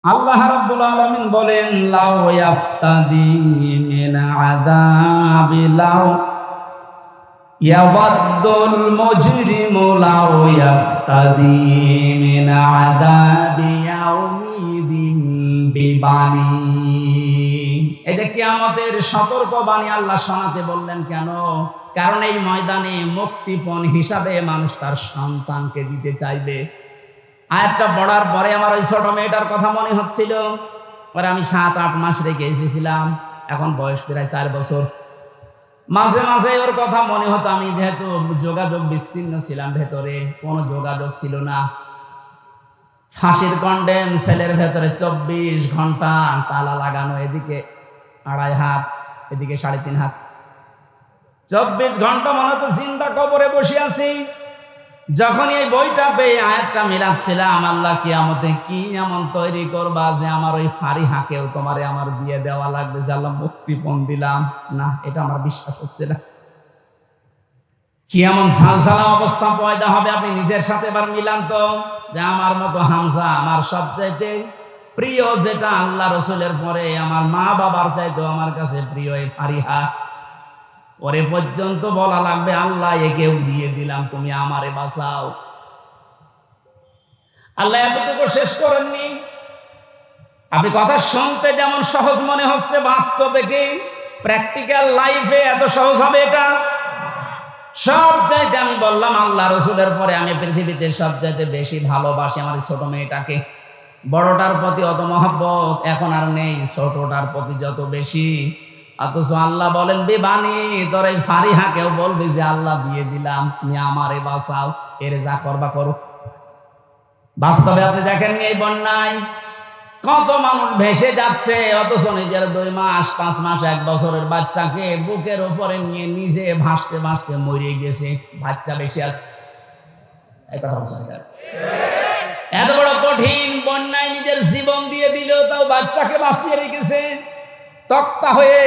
আল্লাহ রাব্বুল আলামিন বলেন লাউ ইয়াফতাদি মিন আযাবি লাউ ইয়াওয়াদ্দুল মুজরিমু লাউ ইয়াফতাদি মিন আযাবি ইয়াউমিদিন বিবানি। এটা কিয়ামতের সতর্কবাণী আল্লাহ শোনাতে বললেন কেন? কারণ এই ময়দানে মুক্তিপণ হিসাবে মানুষ তার সন্তানকে দিতে চাইবে। আয়াতটা পড়ার পরে আমার ওই ছোট মেয়েটার কথা মনে হচ্ছিল। পরে আমি 7-8 মাস রেখে এসেছিলাম, এখন বয়স প্রায় 4 বছর। মাঝে মাঝে ওর কথা মনে হতো। আমি যেহেতু যোগাযোগ বিচ্ছিন্ন ছিলাম, ভেতরে কোনো যোগাযোগ ছিল না। ফাঁসির কন্ডেম সেলের ভেতরে 24 ঘন্টা তালা লাগানো, এদিকে 2.5 হাত, এদিকে 3.5 হাত, 24 ঘন্টা মনে হতো জিন্দা কবরে বসে আছি। যখন এই বইটা পেয়ে আয়াতটা মিলাচ্ছিলাম, আল্লাহ কিয়ামতে কি এমন তৈরি করবা যে আমার ওই ফারিহাকেও তোমারে আমার দিয়ে দেওয়া লাগবে, যে আল্লাহ মুক্তিপণ দিলাম না, এটা আমার বিশ্বাস হচ্ছে না। কি এমন ঝালঝালা অবস্থা পয়দা হবে, আপনি নিজের সাথে এবার মিলান তো, যে আমার মতো হামজা, আমার সবচাইতে প্রিয় যেটা আল্লাহ রসুলের পরে আমার মা বাবার চাইতো আমার কাছে প্রিয় এই ফারিহা, ওরে পর্যন্ত বলা লাগবে আল্লাহ একেও দিয়ে দিলাম, তুমি আমারে বাঁচাও। আল্লাহ এতটুকু শেষ করেননি। আপনি কথা শুনতে যেমন সহজ মনে হচ্ছে, বাস্তবে কি প্র্যাকটিক্যাল লাইফে এত সহজ হবে এটা? সব চাইতে আমি বললাম আল্লাহ রসুলের পরে আমি পৃথিবীতে সব চাইতে বেশি ভালোবাসি আমার ছোট মেয়েটাকে। বড়টার প্রতি অত মহব্বত এখন আর নেই, ছোটটার প্রতি যত বেশি। অথচ আল্লাহ বলেন বিবানি, তোর এই ফারিহাকেও বলবি যে আল্লাহ দিয়ে দিলাম, তুমি আমারে বাঁচাও, এর যা করবা করো। বাস্তবে আপনি দেখেননি এই বন্যায় কত মানুষ ভেসে যাচ্ছে, অথচ নিজের 2 মাস 5 মাস 1 বছরের বাচ্চাকে বুকের উপরে নিয়ে নিজে ভাসতে ভাসতে মরে গেছে, বাচ্চা বেশি আছে। এই কথা বলছেন, এত বড় কঠিন বন্যায় নিজের জীবন দিয়ে দিল, তাও বাচ্চাকে বাঁচিয়ে রেখেছে তক্তা হয়ে।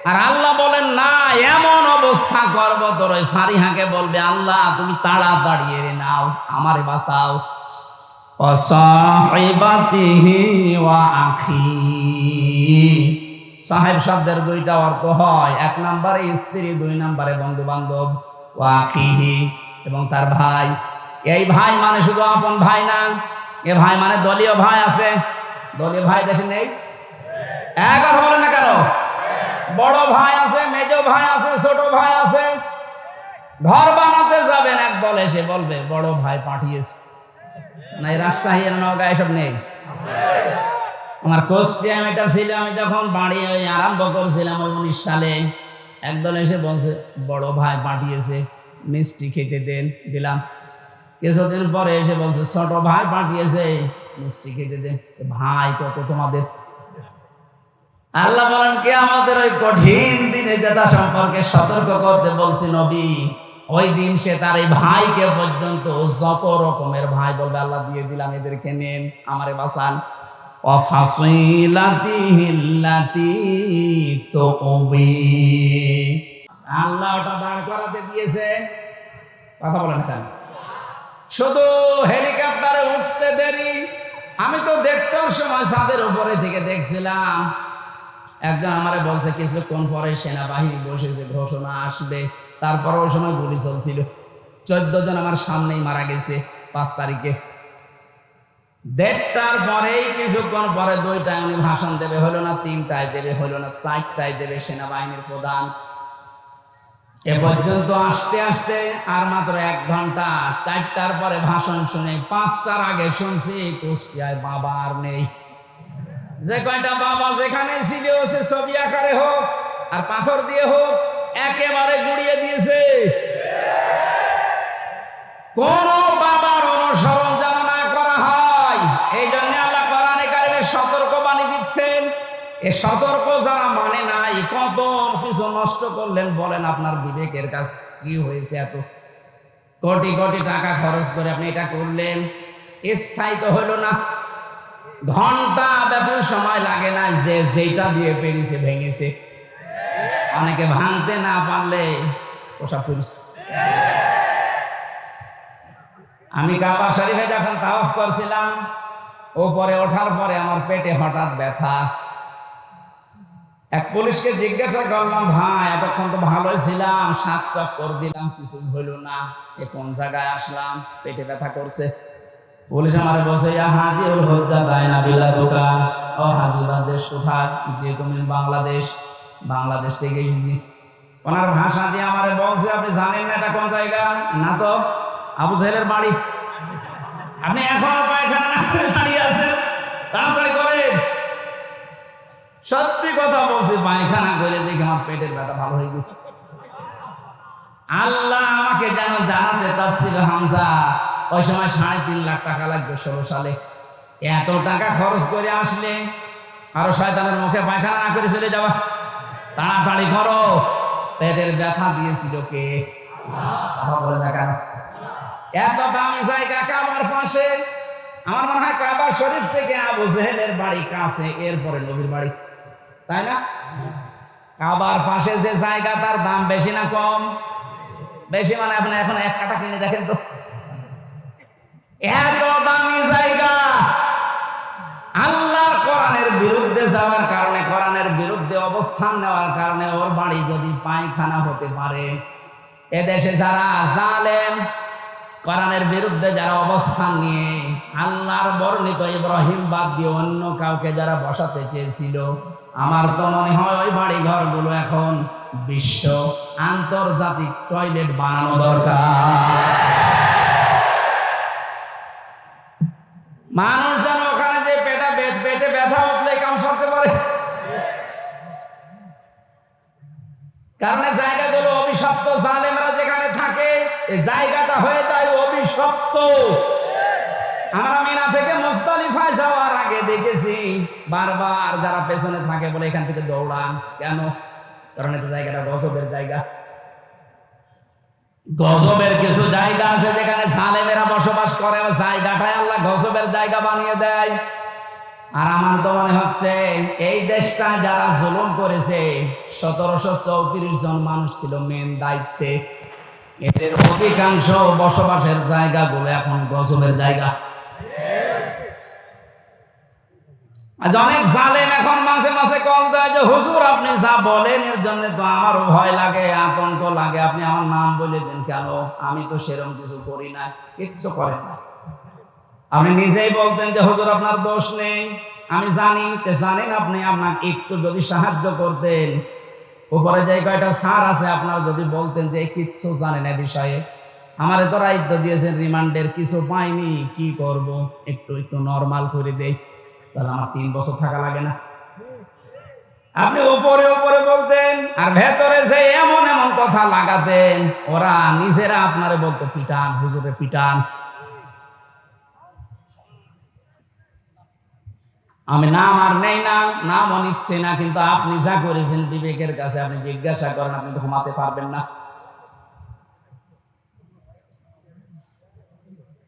আর আল্লাহ বলেন না, এমন অবস্থা করব তোর ওই ফারিহাকে বলবে আল্লাহ তুমি তাড়াতাড়ি এরে নাও, আমারে বাঁচাও। অসাহিবাতিহি ওয়া আখি, সাহেব শব্দের 2টা অর্থ হয়, 1 নম্বরে স্ত্রী, 2 নম্বরে বন্ধু বান্ধব। ওয়া আখিহি, এবং তার ভাই। এই ভাই মানে শুধু আপন ভাই না, এ ভাই মানে দলীয় ভাই আছে। দলীয় ভাই দেশে নেই? কথা বলেন না কেন? বড় ভাই আছে, মেজ ভাই আছে, ছোট ভাই আছে। ঘর বানাতে যাবেন, এক দল এসে বলবে বড় ভাই পাঠিয়েছে। না, এই রাজশাহী নওগাঁ এসব নেই? আমার কোস্টিয়াম এটা ছিল, আমি যখন বাড়ি আরম্ভ করছিলাম 19 সালে, একদল এসে বলছে বড় ভাই পাঠিয়েছে, মিষ্টি খেতে দেন, দিলাম। কিছুদিন পরে এসে বলছে ছোট ভাই পাঠিয়েছে, মিষ্টি খেতে দেন। ভাই কত তোমাদের? আল্লাহ বলেন কে আমাদের ওই কঠিন দিনে যেটা সম্পর্কে সতর্ক করতে বলছি নবী, ওই দিন সে তার এই ভাইকে পর্যন্ত যত রকমের ভাই বলবে আল্লাহ দিয়ে দিলাম, এদেরকে নেন, আমারে বাঁচান। আল্লাহ ওটা দাঁড় করাতে দিয়েছে। কথা বলেন কেন? শুধু হেলিকপ্টারে উঠতে দেরি। আমি তো দেখতেও সময় ছাদের উপরে থেকে দেখছিলাম, একজন আমারে বলছে কিছুক্ষণ পরে সেনাবাহিনী বসেছে, ঘোষণা আসবে। তারপরে ওই সময় গুলি চলছিল। 14 জন আমার সামনেই মারা গেছে 5 তারিখে। 1:30টার পরেই কিছুক্ষণ পরে 2টায় উনি ভাষণ দেবে, হলো না 3টায় দেবে, হলো না 4টায় দেবে সেনাবাহিনীর প্রধান। এ পর্যন্ত আসতে আসতে আর মাত্র 1 ঘন্টা। 4টার পরে ভাষণ শুনে 5টার আগে শুনছি কুষ্টিয়ায় বাবা আর নেই। যে কয়টা বাবা যেখানে ছিল সে ছবি আকারে হোক আর পাথর দিয়ে হোক একেবারে গুড়িয়ে দিয়েছে। কোন বাবার অনুসরণ যেন না করা হয়, এই জন্য আল্লাহ কোরআনে কারিমে সতর্কবাণী দিচ্ছেন। এ সতর্ক যারা মানে নাই, কত কিছু নষ্ট করলেন। বলেন আপনার বিবেকের কাছে কি হয়েছে? এত কোটি কোটি টাকা খরচ করে আপনি এটা করলেন, স্থায়ী তো হইল না। ঘন্টা ব্যাপী সময় লাগে না, যে যেটা দিয়ে পেরেছে ভেঙেছে। অনেকে ভাঙতে না পারলে ওসব করেছে। আমি কাবা শরীফে যখন তাওয়াফ করছিলাম, ওপরে ওঠার পরে আমার পেটে হঠাৎ ব্যথা। এক পুলিশকে জিজ্ঞাসা করলাম, ভাই এতক্ষণ তো ভালোই ছিলাম, 7 চক্কর দিলাম, কিছু হইল না, এ কোন জায়গায় আসলাম, পেটে ব্যথা করছে। পুলিশ আমার বসে, হাজিরুল হজ্জা দায়না বিলা দোকান। ও হাজিরা দেশ কোথায়? যে তুমি বাংলাদেশ থেকে এসেছি। ওনার ভাষা দিয়ে আমারে বলছে, আপনি জানেন না এটা কোন জায়গা? না তো। আবু জাহেলের বাড়ি। আপনি এখনো পায়খানা না করে দাঁড়িয়ে আছেন, তাড়াতাড়ি করেন। সত্যি কথা বলছি, পায়খানা করে দেখে আমার পেটের ব্যথা ভালো হয়ে গেছে। আল্লাহ আমাকে যেন জানাতে চাচ্ছিল, হামজা ওই সময় 3.5 লাখ টাকা লাগবে 16 সালে। এত টাকা খরচ করে আসলে আরো শয়তানের মুখে পায়খানা না করে চলে যাওয়া, তাড়াতাড়ি করো। পেটের ব্যথা দিয়েছিল কে? বলে দেখান। এত দামি জায়গা কাবার পাশে, আমার মনে হয় কাবা শরীফ থেকে আবু জেহেলের বাড়ি কাছে, এরপরে নবীর বাড়ি, তাই না? কাবার পাশে যে জায়গা, তার দাম বেশি না কম? বেশি। মানে আপনি এখন 1 কাঠা কিনে দেখেন তো, এত দামি জায়গা। আল্লাহর কোরআনের বিরুদ্ধে যাওয়ার কারণে, কোরআনের বিরুদ্ধে অবস্থান নেওয়ার কারণে ওর বাড়ি যদি পায়খানা হতে পারে, এদেশে যারা জালেম, কোরআনের বিরুদ্ধে যারা অবস্থান নিয়ে আল্লাহর বর্ণিত ইব্রাহিম বাদ দিয়ে অন্য কাউকে যারা বসাতে চেয়েছিল, আমার তো মনে হয় ওই বাড়ি ঘরগুলো এখন বিশ্ব আন্তর্জাতিক টয়লেট বানানো দরকার। মানুষ যেন ওখানে যে পেটে ব্যথা উঠলে কাম সারতে পারে, কারণ জায়গাগুলো অভিশপ্ত। জালেমরা যেখানে থাকে এই জায়গাটা হয়ে যায় অভিশপ্ত। আমরা মিনা থেকে মুজদালিফায় যাওয়ার আগে দেখেছি বারবার যারা পেছনে থাকে বলে এখান থেকে দৌড়ান কেন? কারণ এটা জায়গাটা গজবের জায়গা। গজবের কিছু জায়গা আছে যেখানে জালেমেরা বসবাস করে, জায়গাটাই আল্লাহ গজবের জায়গা বানিয়ে দেয়। আর আমার তো মনে হচ্ছে এই দেশটা যারা জুলুম করেছে, 1734 জন মানুষ ছিল মেন দায়িত্বে, এদের অধিকাংশ বসবাসের জায়গাগুলো এখন গজবের জায়গা। আজ অনেক জালেম এখন মাঝে মাঝে কল দেয় যে, হুজুর আপনি যা বলেন এর জন্য তো আমারও ভয় লাগে, আতঙ্ক লাগে, আপনি আমার নাম বলে দেন কেন? আমি তো সেরকম কিছু করি না। কিচ্ছু করেন না। আপনি নিজেই বলতেন যে হুজুর আপনার দোষ নেই, আমি জানি। জানেন আপনি, আপনাকে একটু যদি সাহায্য করতেন, উপরে যে কয়টা স্যার আছে আপনার যদি বলতেন যে কিচ্ছু জানেন এ বিষয়ে, আমার তো দায়িত্ব দিয়েছেন রিমান্ডের, কিছু পাইনি, কি করব, একটু নরমাল করে দেই, তাহলে আমার 3 বছর থাকা লাগে না। আপনি উপরে বলতেন, আর ভেতরে যে এমন এমন কথা লাগাতেন, ওরা নিজেরা আপনারে বলতো পিটান, হুজুরে পিটান। আমি নাম আর নেই না, নামও নিচ্ছে না, কিন্তু আপনি যা করেছেন বিবেকের কাছে আপনি জিজ্ঞাসা করেন, আপনি তো ঘুমাতে পারবেন না।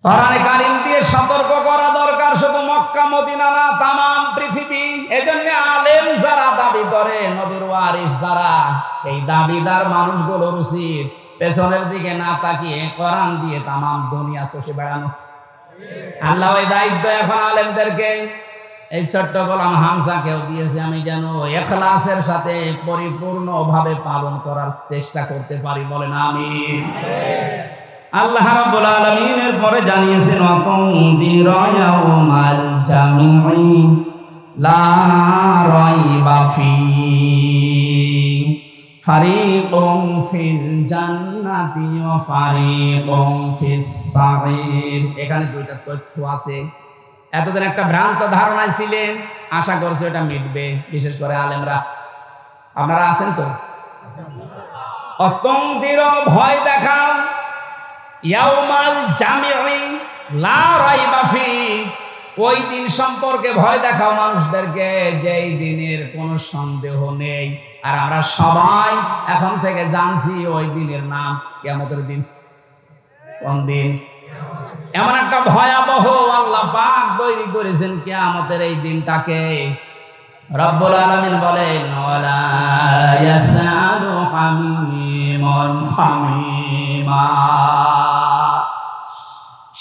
কোরআনে কারীম দিয়ে সতর্ক করা দরকার, শুধু মক্কা মদিনা না, তামাম পৃথিবী। এজন্য আলেম যারা দাবি করে, নবীর ওয়ারিস যারা, এই দাবিদার মানুষগুলোর উচিত পেছনের দিকে না তাকিয়ে কোরআন দিয়ে তামাম দুনিয়া চষে বেড়ানো। আল্লাহ ওই দায়িত্ব এখন আলেমদেরকে, এই ছোট্ট গোলাম হামজাকেও দিয়েছে। আমি যেন ইখলাসের সাথে পরিপূর্ণভাবে পালন করার চেষ্টা করতে পারি, বলেন আমিন। আল্লাহ রাব্বুল আলামিন এর পরে জানিয়েছেন, ওয়াতুনদিরা ইয়াউমাল জামঈ লা রাইবা ফীহি ফারিকুম ফিল জান্নাতি ওয়া ফারিকুম ফিস সাঈর। এখানে 2টা তথ্য আছে। এতদিন একটা ভ্রান্ত ধারণায় ছিলেন, আশা করছি এটা মিটবে, বিশেষ করে আলেমরা। আপনারা আছেন তো? অতন্দিরা ভয় দেখাও, ইয়াউমাল জামিঈ লা রাইবা ফীহি, ওই দিন সম্পর্কে ভয় দেখাও মানুষদেরকে, যেই দিনের কোনো সন্দেহ নেই। আর আমরা সবাই এখন থেকে জানছি ওই দিনের নাম কিয়ামতের দিন। কোন দিন? এমন একটা ভয়াবহ আল্লাহ পাক তৈরি করেছেন কিয়ামতের এই দিনটাকে। রব্বুল আলামিন বলেন, ওয়ালা ইয়াসালু হামীমুন হামীমা,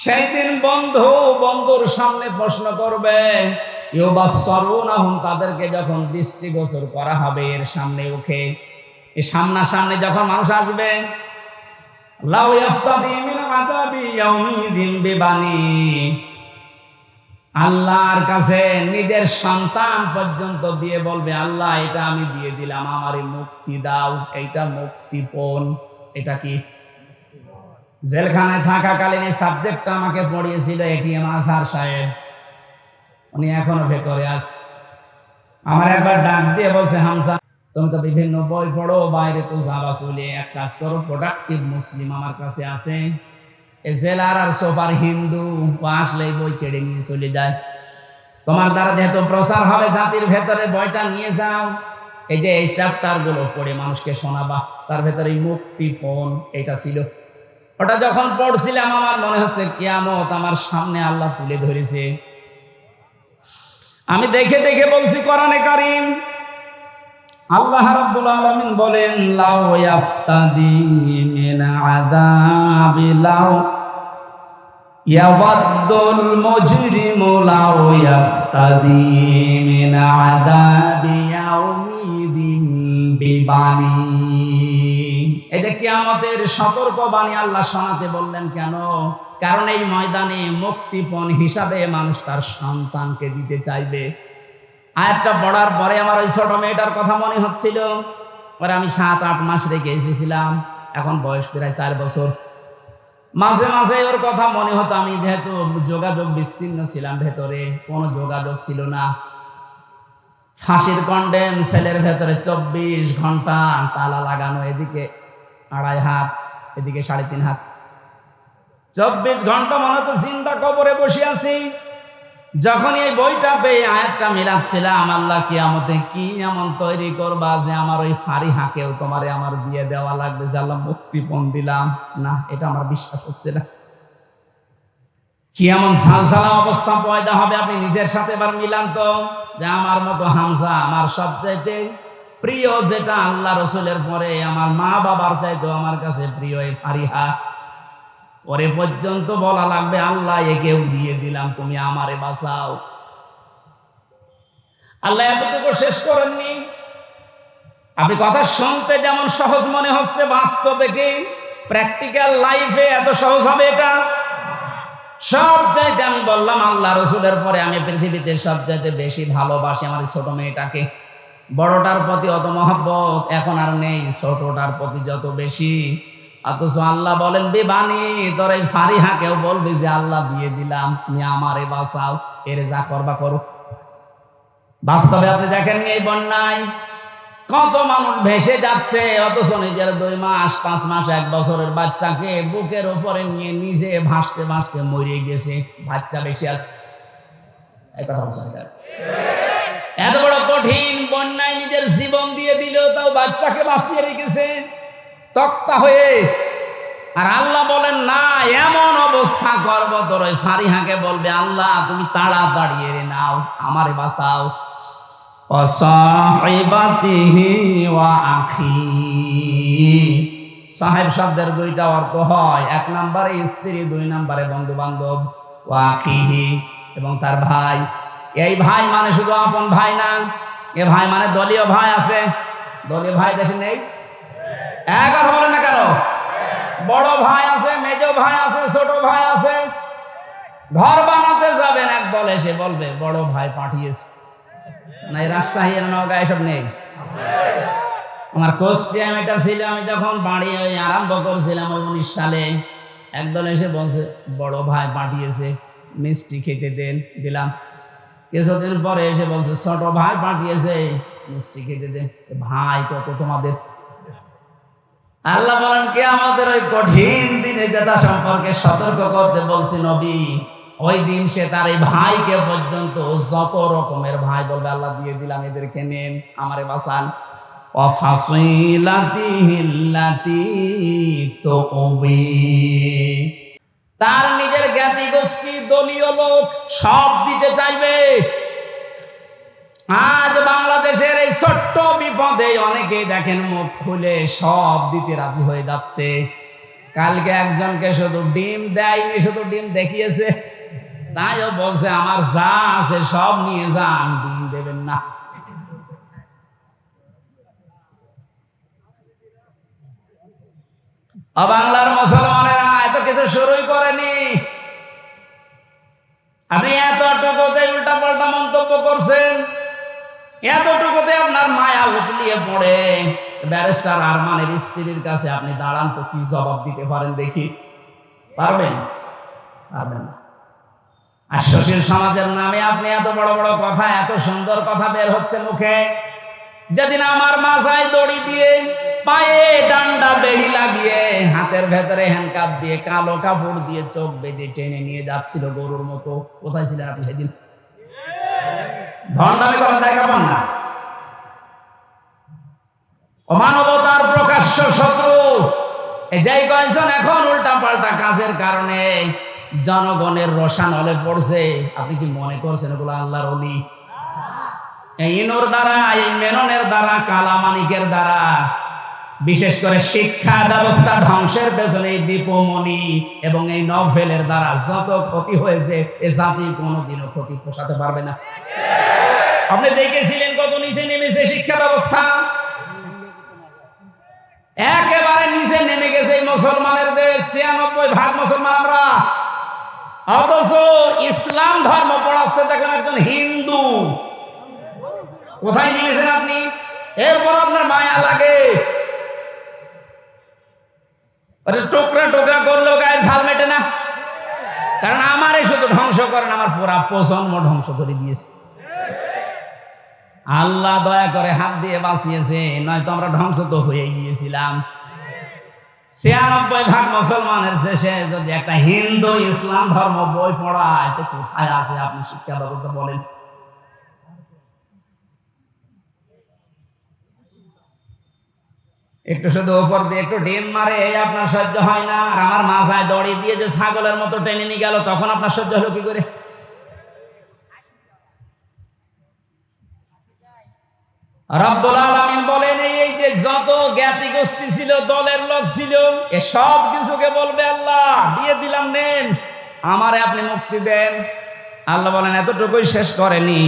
সেই দিন বন্ধুর সামনে প্রশ্ন করবে, ইউবাসসারুনাহুম, তাদেরকে যখন দৃষ্টিগোচর করা হবে এর সামনে উঠে, এই সামনাসামনি যখন মানুষ আসবে, লাউ ইয়াফতাদি মিন আযাবি ইয়াউমিদিন বিবানি, আল্লাহর কাছে নিজের সন্তান পর্যন্ত দিয়ে বলবে, আল্লাহ এটা আমি দিয়ে দিলাম, আমারই মুক্তি দাও, এইটা মুক্তিপণ। এটা কি? জেলখানায় থাকাকালীন এই সাবজেক্টটা আমাকে পড়িয়েছিল এটিএম আজহার সাহেব, উনি এখনো ভেতরে আছে। আমার একবার ডাক দিয়ে বলছে, হামজা তুমি তো বিভিন্ন বই পড়ো, বাইরে তো যাবা চলে, এক কাজ করো, প্রোডাক্টিভ মুসলিম আমার কাছে আছে, এই জেলার আর সোপার হিন্দু, ও আসলেই বই কেড়ে নিয়ে চলে যায়। তোমার দ্বারা যেহেতু প্রচার হবে জাতির ভেতরে, বইটা নিয়ে যাও, এই যে এই চ্যাপ্টার গুলো পড়ে মানুষকে শোনাবা, তার ভেতরে মুক্তিপণ এটা ছিল। ওটা যখন পড়ছিলাম আমার মনে হচ্ছে কিয়ামত আমার সামনে আল্লাহ তুলে ধরেছে। আমি দেখে দেখে বলছি, কোরআনে কারীম আল্লাহ রাব্বুল আলামিন বলেন, লাউ ইয়াফতাদি মিন আযাবি লাউ ইয়াওয়াদ্দুল মুজরিমু লাউ ইয়াফতাদি মিন আযাবি ইয়াউমিদিন বিবানি। এটা কিয়ামতের সতর্কবাণী আল্লাহ শোনাতে বললেন। কেন? কারণ এই ময়দানে মুক্তিপণ হিসাবে মানুষ তার সন্তানকে দিতে চাইবে। আয়াতটা পড়ার পরে আমার ওই ছোট মেয়েটার কথা মনে হচ্ছিল, পরে আমি 7-8 মাস রেখে এসেছিলাম, এখন বয়স প্রায় 4 বছর। মাঝে মাঝে ওর কথা মনে হতো, আমি যেহেতু যোগাযোগ বিচ্ছিন্ন ছিলাম, ভেতরে কোনো যোগাযোগ ছিল না। ফাঁসির কন্ডেম সেলের ভেতরে 24 ঘন্টা তালা লাগানো, এদিকে 2.5 হাত, এদিকে 3.5 হাত, 24 ঘন্টা মনে হতো জিন্দা কবরে বসে আছি। যখন এই বইটা পেয়ে আয়াতটা মিলাচ্ছিলাম, আল্লাহ কিয়ামতে কি এমন তৈরি করবা যে আমার ওই ফারিহাকেও তোমারে আমার দিয়ে দেওয়া লাগবে, যে আল্লাহ মুক্তিপণ দিলাম, না এটা আমার বিশ্বাস হচ্ছে না। কি এমন ঝালঝালা অবস্থা পয়দা হবে, আপনি নিজের সাথে এবার মিলান তো, যে আমার মতো হামজা, আমার সবচাইতে প্রিয় যেটা আল্লাহ রসুলের পরে আমার মা বাবার চাইতো আমার কাছে প্রিয় এই ফারিহা, ওরে পর্যন্ত বলা লাগবে আল্লাহ একেও দিয়ে দিলাম, তুমি আমারে বাঁচাও। আল্লাহ এতটুকু শেষ করেননি। আপনি কথা শুনতে যেমন সহজ মনে হচ্ছে, বাস্তবে কি প্র্যাকটিক্যাল লাইফে এত সহজ হবে এটা? সব চাইতে আমি বললাম আল্লাহ রসুলের পরে আমি পৃথিবীতে সব চাইতে বেশি ভালোবাসি আমার ছোট মেয়েটাকে। বড়টার প্রতি অত মহব্বত এখন আর নেই, ছোটটার প্রতি যত বেশি। অথচ আল্লাহ বলেন, বিবানি তোর এই ফারিহাকেও বলবি যে আল্লাহ দিয়ে দিলাম, তুমি আমারে বাঁচাও, এর যা করবা করো। বাস্তবে আপনি দেখেননি এই বন্যায় কত মানুষ ভেসে যাচ্ছে, অথচ নিজের 2 মাস 5 মাস 1 বছরের বাচ্চাকে বুকের উপরে নিয়ে নিজে ভাসতে ভাসতে মরে গেছে, বাচ্চা বেশি আছে। এত বড় কঠিন বন্যায় নিজের জীবন দিয়ে দিল, তাও বাচ্চাকে বাঁচিয়ে রেখেছে তক্তা হয়ে। আর আল্লাহ বলেন, না এমন অবস্থা করব তোর ওই ফারিহাকে বলবে আল্লাহ তুমি তাড়াতাড়ি এরে নাও, আমারে বাঁচাও। অসাহিবাতিহি ওয়া আখি, সাহেব শব্দের 2টা অর্থ হয়, 1 নম্বরে স্ত্রী, 2 নম্বরে বন্ধু বান্ধব। ওয়া আখিহি, এবং তার ভাই। এই ভাই মানে শুধু আপন ভাই না, এ ভাই মানে দলীয় ভাই আছে। দলীয় ভাই দেশে নেই? কথা বলেন না কেন? বড় ভাই আছে, মেজ ভাই আছে, ছোট ভাই আছে। ঘর বানাতে যাবেন, এক দল এসে বলবে বড় ভাই পাঠিয়েছে। না, এই রাজশাহী নওগাঁ এসব নেই? আমার কোস্টিয়াম এটা ছিল, আমি যখন বাড়ি আরম্ভ করছিলাম 19 সালে, একদল এসে বলছে বড় ভাই পাঠিয়েছে, মিষ্টি খেতে দেন, দিলাম। কিছুদিন পরে এসে বলছে ছোট ভাই পাঠিয়েছে, মিষ্টি খেতে দেন। ভাই কত তোমাদের? আল্লাহ বলেন, কে আমাদের ওই কঠিন দিনে যেটা সম্পর্কে সতর্ক করতে বলছি নবী, ওই দিন সে তার এই ভাইকে পর্যন্ত যত রকমের ভাই বলবে আল্লাহ দিয়ে দিলাম, এদেরকে নেন, আমারে বাঁচান। তার নিজের জ্ঞাতি গোষ্ঠী, দলীয় লোক সব দিতে চাইবে। আজ বাংলাদেশের এই ছোট্ট বিপদে অনেকেই দেখেন মুখ খুলে সব দিতে রাজি হয়ে যাচ্ছে। কালকে একজনকে শুধু ডিম দেয়নি, শুধু ডিম দেখিয়েছে, তাইও বলছে আমার যা আছে সব নিয়ে যান, ডিম দেবেন না। বাংলার মুসলমানেরা এত কিছু শুরুই করেনি, আপনি এতটুকুতে উল্টা পাল্টা মন্তব্য করছেন, এতটুকুতে আপনার মায়া উতলিয়ে পড়ে। ব্যারিস্টার আরমানের স্ত্রীর কাছে আপনি দাঁড়ান তো, কি জবাব দিতে পারেন দেখি? পারবেন? পারবেন না। আর সুশীল সমাজের নামে আপনি এত বড় বড় কথা, এত সুন্দর কথা বের হচ্ছে মুখে। যেদিন আমার মাথায় দড়ি দিয়ে, পায়ে ডান্ডা বেড়ি লাগিয়ে, হাতের ভেতরে হ্যান্ডকাপ দিয়ে, কালো কাপড় দিয়ে চোখ বেঁধে টেনে নিয়ে যাচ্ছিল গরুর মতো, কোথায় ছিলেন আপনি সেদিন? ভণ্ডামি করা জায়গা পান না। মানবতার প্রকাশ্য শত্রু যেই কয়েকজন এখন উল্টা পাল্টা কাজের কারণে জনগণের রসানলে পড়ছে, আপনি কি মনে করছেন এগুলো আল্লাহর ওলি? এই ইনুর দ্বারা, এই মেননের দ্বারা, কালামানিকের দ্বারা, বিশেষ করে শিক্ষা ব্যবস্থা ধ্বংসের পেছনে এই দীপমণি এবং এই নভেলের দ্বারা যত ক্ষতি হয়েছে, এ জাতি কোনোদিনও ক্ষতি পোষাতে পারবে না। আপনি দেখেছিলেন কত নিচে নেমেছে শিক্ষা ব্যবস্থা, একেবারে নিচে নেমে গেছে এই মুসলমানের দেশ, ৯৬% মুসলমান আমরা, অথচ ইসলাম ধর্ম পড়াচ্ছে দেখেন একজন হিন্দু। কোথায় নেমেছেন আপনি? এরপর আপনার মায়া লাগে, টুকরা টুকরা করলেও গায়ে ঝাল মেটে না। কারণ আমারই শুধু ধ্বংস করেন, আমার পুরা প্রজন্ম ধ্বংস করে দিয়েছে। আল্লাহ দয়া করে হাত দিয়ে বাঁচিয়েছে, নয়তো আমরা ধ্বংস তো হয়ে গিয়েছিলাম। ৯৬% মুসলমানের শেষে যদি একটা হিন্দু ইসলাম ধর্ম বই পড়ায়, তো কোথায় আছে আপনি শিক্ষা ব্যবস্থা বলেন? একটু শুধু উপর দিয়ে একটু ডিম মারে, এই আপনার সহ্য হয় না। আর আমার মাথায় দড়ি দিয়ে যে ছাগলের মতো টেনে নিয়ে গেল, তখন আপনার সহ্য হলো কি করে? রব্বুল আলামিন বলেন, এই যে যত জ্ঞাতি গোষ্ঠী ছিল, দলের লোক ছিল, এ সব কিছুকে বলবে আল্লাহ দিয়ে দিলাম, নেন, আমারে আপনি মুক্তি দেন। আল্লাহ বলেন এতটুকুই শেষ করেনি,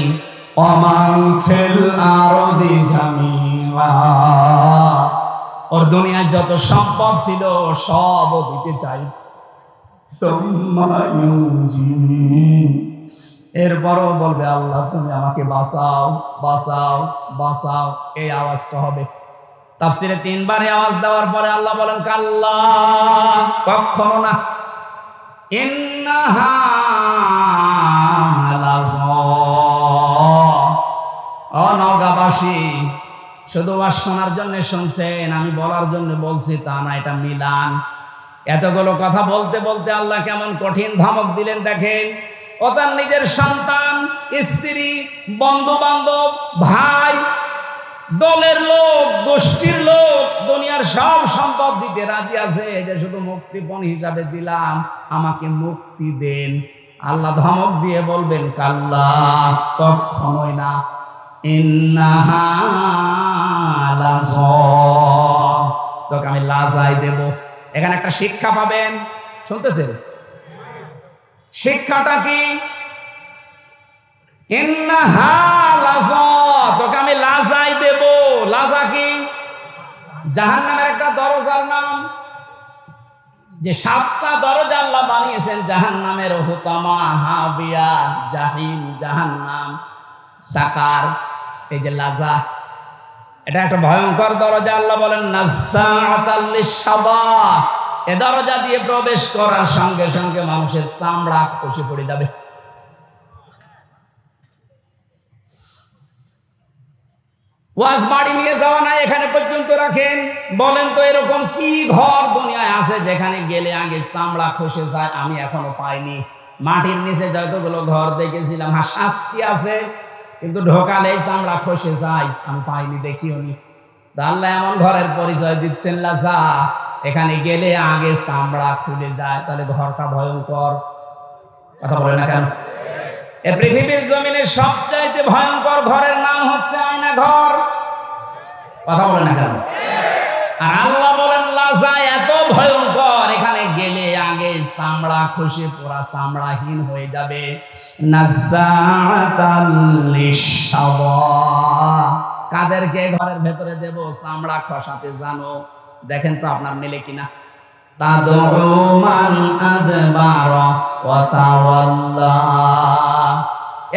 ওমান ফিল আরদি জামিআ, ওর দুনিয়ায় যত সম্পদ ছিল সব দিতে চাই। এরপরও বলবে আল্লাহ তুমি আমাকে বাঁচাও, বাঁচাও, বাঁচাও, এই আওয়াজটা হবে। তাফসিরে ৩ বার আওয়াজ দেওয়ার পরে আল্লাহ বলেন কাল্লা, কখনো না, ইন্নাহা লাযা, ও নওগাঁবাসী, শুধু ওয়াজ শোনার জন্য শুনছেন, আমি বলার জন্য বলছি তা না, এটা মিলান। এতগুলো কথা বলতে বলতে আল্লাহ কেমন কঠিন ধমক দিলেন দেখেন। ও তার নিজের সন্তান, স্ত্রী, বন্ধু বান্ধব, ভাই, দলের লোক, গোষ্ঠীর লোক, দুনিয়ার সব সম্পদ দিতে রাজি আছে, যে শুধু মুক্তিপণ হিসাবে দিলাম, আমাকে মুক্তি দেন। আল্লাহ ধমক দিয়ে বলবেন কাল্লা, কখনোই না, ইন্নাহা লাযা, তোকে আমি লাজাই দেব। এখানে একটা শিক্ষা পাবেন, শুনতেছেন? শিক্ষাটা কি? ইন্নাহা লাযা, তোকে আমি লাজাই দেব। লাজা কি? জাহান্নামের একটা দরজার নাম, যে 7টা দরজা আল্লাহ বানিয়েছেন জাহান্নামের, হুতামা, হাবিয়া, জাহিম, জাহান্নাম, সাকার। এই যে লাজা, এটা একটা ভয়ঙ্কর দরজা। আল্লাহ বলেন নাজ্জাআতাল লিশ-শাবা, এ দরজা দিয়ে প্রবেশ করার সঙ্গে সঙ্গে মানুষের চামড়া খসে পড়ে যাবে। ওয়াজ বাড়ি নিয়ে যাওয়া নাই, এখানে পর্যন্ত রাখেন। বলেন তো এরকম কি ঘর দুনিয়ায় আছে যেখানে গেলে আগে চামড়া খসে যায়? আমি এখনো পাইনি। মাটির নিচে যতগুলো ঘর দেখেছিলাম, হ্যাঁ শাস্তি আছে, কিন্তু ঢোকালে চামড়া খসে যায়, আমি পাইনি, দেখিও নি। আল্লাহ এমন ঘরের পরিচয় দিচ্ছেন লাজা, এখানে গেলে আগে চামড়া খুলে যায়। তাহলে ঘরটা ভয়ঙ্কর, কথা বলে না কেন? এই পৃথিবীর জমিনে সবচাইতে ভয়ঙ্কর ঘরের নাম হচ্ছে আয়না ঘর, কথা বলে না কেন? আর আল্লাহ বলেন লাজা এত ভয়ঙ্কর, এখানে চামড়া খসে পুরা চামড়াহীন হয়ে যাবে। নাযাআতাল লিশাওয়া, কাদেরকে ঘরের ভেতরে দেব চামড়া খসাতে জানো? দেখেন তো আপনার মেলে কিনা। তাদউ মান আদবারা ওয়া তাওয়াল্লা,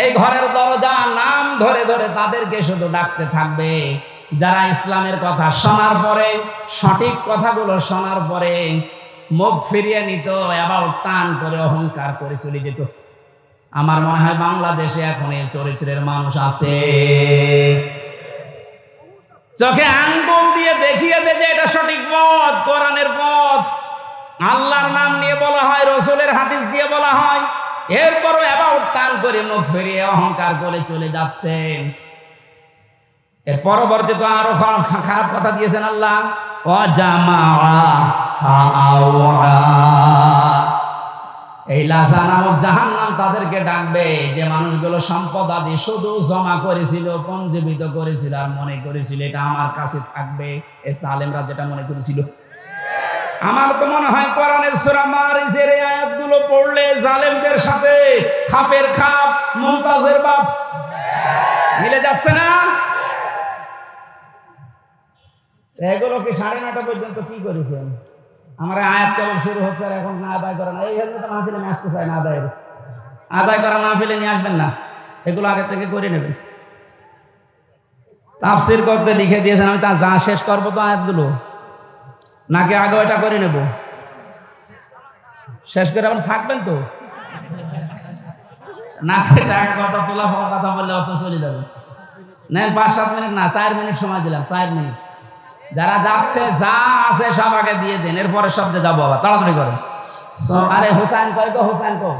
এই ঘরের দরজা নাম ধরে ধরে তাদেরকে শুধু ডাকতে থাকবে যারা ইসলামের কথা শোনার পরে, সঠিক কথাগুলো শোনার পরে মুখ ফিরিয়ে নিত, এবার টান করে অহংকার করে চলে যেত। আমার মনে হয় বাংলাদেশে এখন এই চরিত্রের মানুষ আছে। চোখে আঙ্গুল দিয়ে দেখিয়ে দে যে এটা সঠিক পথ, কোরআনের পথ। আল্লাহর নাম নিয়ে বলা হয়, রসুলের হাদিস দিয়ে বলা হয়, এরপরও এবার টান করে মুখ ফিরিয়ে অহংকার করে চলে যাচ্ছেন। এর পরবর্তী তো আরো খারাপ কথা দিয়েছেন আল্লাহ, এই লাযা নামক জাহান্নাম তাদেরকে ডাকবে যে মানুষগুলো সম্পদ আদি শুধু জমা করেছিল, পঞ্জীবিত করেছিল আর মনে করেছিল এটা আমার কাছে থাকবে। এই জালেমরা যেটা মনে করেছিল। আমার তো মনে হয় কোরআনের সূরা মারিজের এই আয়াতগুলো পড়লে জালেমদের সাথে খাপের খাপ, মুমতাজের বাপ মিলে যাচ্ছে না? এগুলো কি 9:30 পর্যন্ত কি করেছেন? আমার আয়াত কেবল শুরু হচ্ছে আর এখন না আদায় করা না, এই জন্য তো মাহফিলে নিয়ে আসতে চাই না। আদায় করা মাহফিলে নিয়ে আসবেন না, এগুলো আগে থেকে করে নেবেন। তাফসীর করতে লিখে দিয়েছেন, আমি তা যা শেষ করবো তো আয়াতগুলো, নাকি আগে ওটা করে নেব? শেষ করে এখন থাকবেন তো না? কথা তোলা কথা বললে অত চলে যাবে। নেন 5-7 মিনিট না, 4 মিনিট সময় দিলাম, 4 মিনিট। যারা যাচ্ছে যা আছে সব আগে দিয়ে দেন, এরপরে শব্দে যাবো আবার, তাড়াতাড়ি করে। আরে হুসাইন কই গো, হুসাইন কো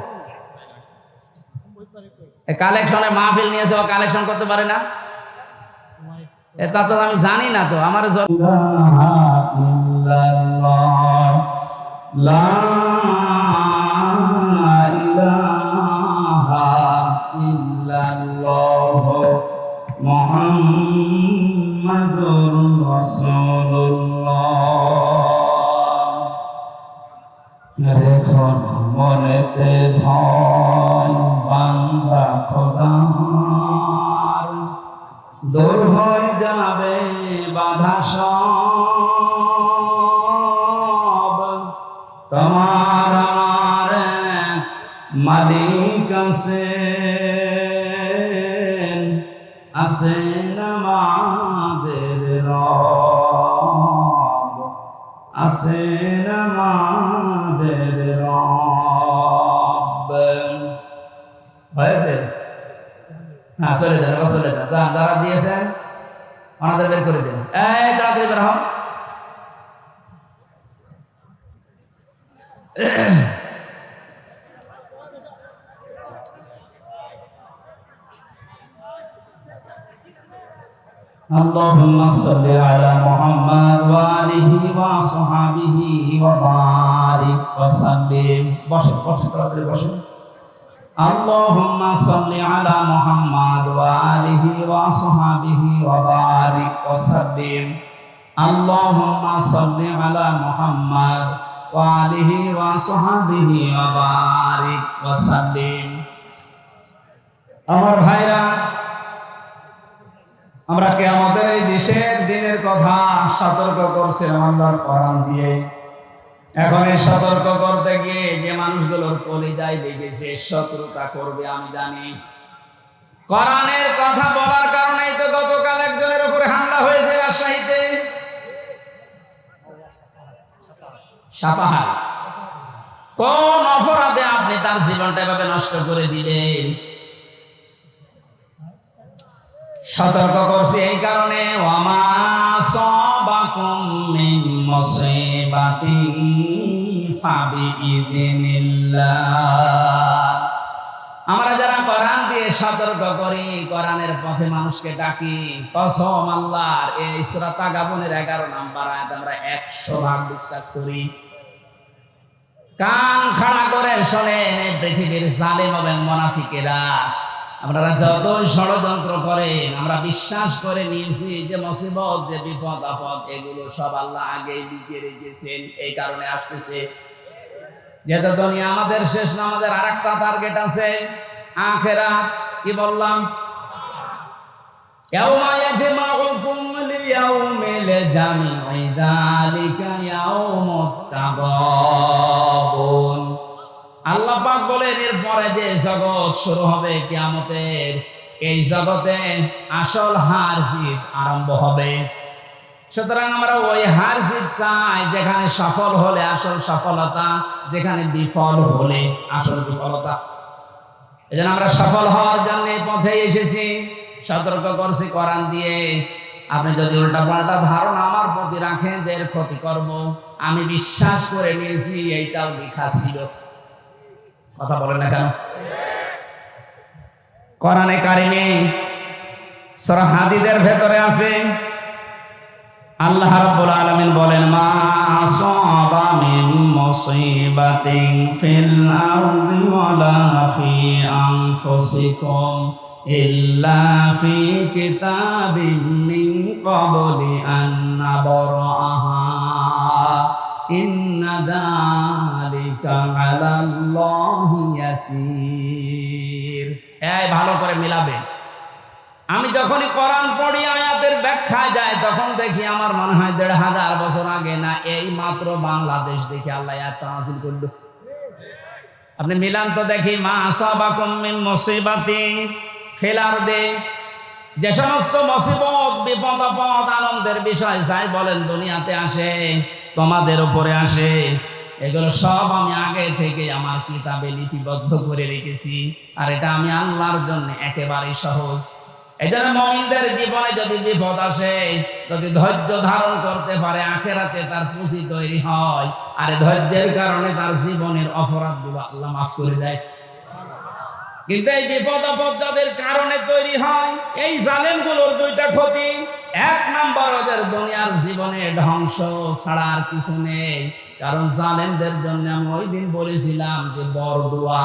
কালেকশনে মাহফিল নিয়েছে, ও কালেকশন করতে পারে না? এটা তো আমি জানি না তো। আমার মুহাম্মাদুর রাসূলুল্লাহ। রেখো মনেতে ভয় বান্দা খোদার, দূর হয়ে যাবে বাধা সব। তোমার আমার মালিক আছেন আমাদের রব, আছেন আমাদের রব। হয়েছে? হ্যাঁ, চলে যান, চলে যান। যারা দিয়েছেন ওনাদের বের করে দিন। এই তাড়াতাড়ি বের হন। আল্লাহুম্মা সাল্লি আলা মুহাম্মাদ ওয়া আলিহি ওয়া আসহাবিহি ওয়া বারিক ওয়া সাল্লিম। বসেন বসেন, তাড়াতাড়ি বসেন। আল্লাহুম্মা সাল্লি আলা মুহাম্মাদ ওয়া আলিহি ওয়া আসহাবিহি ওয়া বারিক ওয়া সাল্লিম। আল্লাহুম্মা সাল্লি আলা মুহাম্মাদ ওয়া আলিহি ওয়া আসহাবিহি ওয়া বারিক ওয়া সাল্লিম। আমার ভাইরা, আমরা কিয়ামতের এই দেশের দিনের কথা সতর্ক করছে আল্লাহর কোরআন দিয়ে। এখন এই সতর্ক করতে গিয়ে যে মানুষগুলোর কলিজায় লেগেছে শত্রুতা করবে আমি জানি। কোরআনের কথা বলার কারণেই তো গতকাল একজনের উপরে হামলা হয়েছে রাজশাহীতে, সাপাহার। কোন অপরাধে আপনি তার জীবনটা এভাবে নষ্ট করে দিলেন? সতর্ক করছি এই কারণে, ওয়ামা সাবাকুম মিন মুসিবাতিন ফাবিইযনিল্লাহ। আমরা যারা কোরআন দিয়ে সতর্ক করি, কোরআনের পথে মানুষকে ডাকি, কসম আল্লাহর, এই সূরা তাগাবুনের 11 নম্বর আয়াত আমরা 100 ভাগ বিশ্বাস করি। কান খাড়া করে শোনেন, এই পৃথিবীর জালেম এবং মুনাফিকেরা আপনারা যত ষড়যন্ত্র করেন, আমরা বিশ্বাস করে নিয়েছি যে মুসিবত, যে বিপদ আপদ, এগুলো সব আল্লাহ আগেই লিখে রেখেছেন, এই কারণে আসতেছে। যেহেতু দুনিয়া আমাদের শেষ না, আমাদের আরেকটা টার্গেট আছে, আখিরাত। কি বললাম? ইয়াউমা ইয়াজমাউকুম লিয়াউমিল জামঈ যালিকা ইয়াউমুত তাগাবুন। আল্লাহ পাক বলেন এরপরে যে জগৎ শুরু হবে কিয়ামতের, এই জগতে আসল হার জিত আরম্ভ হবে। সুতরাং আমরা ওই হার জিত চাই যেখানে সফল হলে আসল সফলতা, যেখানে বিফল হলে আসল বিফলতা। এজন্য আমরা সফল হওয়ার জন্য এই পথে এসেছি। সতর্ক করছি কোরআন দিয়ে, আপনি যদি উল্টাপাল্টা ধারণা আমার প্রতি রাখেন যে এর ক্ষতি করব, আমি বিশ্বাস করে নিয়েছি এইটাও লেখা ছিল। কথা বলেন না কেন? কোরআনে কারিমে সূরা হাদীদের ভেতরে আছে, আল্লাহ রাব্বুল আলামিন বলেন, মা আসাবা মিন মুসিবাতিন ফিল আরদি ওয়ালা ফি আনফুসিকুম ইল্লা ফি কিতাবিম মিন ক্বাবলি আন নাবরাহা ইন্না যালিকা আলাল্লাহি ইয়াসির। এই ভালো করে মিলাবেন। আমি যখনই কোরআন পড়ি আয়াতের ব্যাখ্যা যায় তখন দেখি আমার মনে হয় ১৫০০ বছর আগে না, এই মাত্র বাংলাদেশ দেখি আল্লাহ আয়াতটা নাযিল করল। আপনি মিলান তো দেখি, মা আসাবাকুম মিন মুসিবাতিন ফিল আরদি, যে সমস্ত মুসিবত, বিপদ আপদ, আনন্দের বিষয় যাই বলেন দুনিয়াতে আসে, তোমাদের উপরে আসে, এগুলো সব আমি আগে থেকে আমার কিতাবে লিপিবদ্ধ করে রেখেছি। আর এটা আমি আল্লাহর জন্য একেবারেই সহজ। এই জন্য মুমিনদের জীবনে যদি বিপদ আসে, যদি ধৈর্য ধারণ করতে পারে, আখিরাতে তার পুঁজি তৈরি হয়। আর ধৈর্যের কারণে তার জীবনের অপরাধগুলো আল্লাহ মাফ করে দেয়। কিন্তু এই বিপদ আপদ যাদের কারণে তৈরি হয়, এই জালেমগুলোর দুইটা ক্ষতি। এক নাম্বার, ওদের দুনিয়ার জীবনে ধ্বংস ছাড়া আর কিছু নেই। কারণ জালেমদের জন্য আমি ওই দিন বলেছিলাম যে বরদোয়া,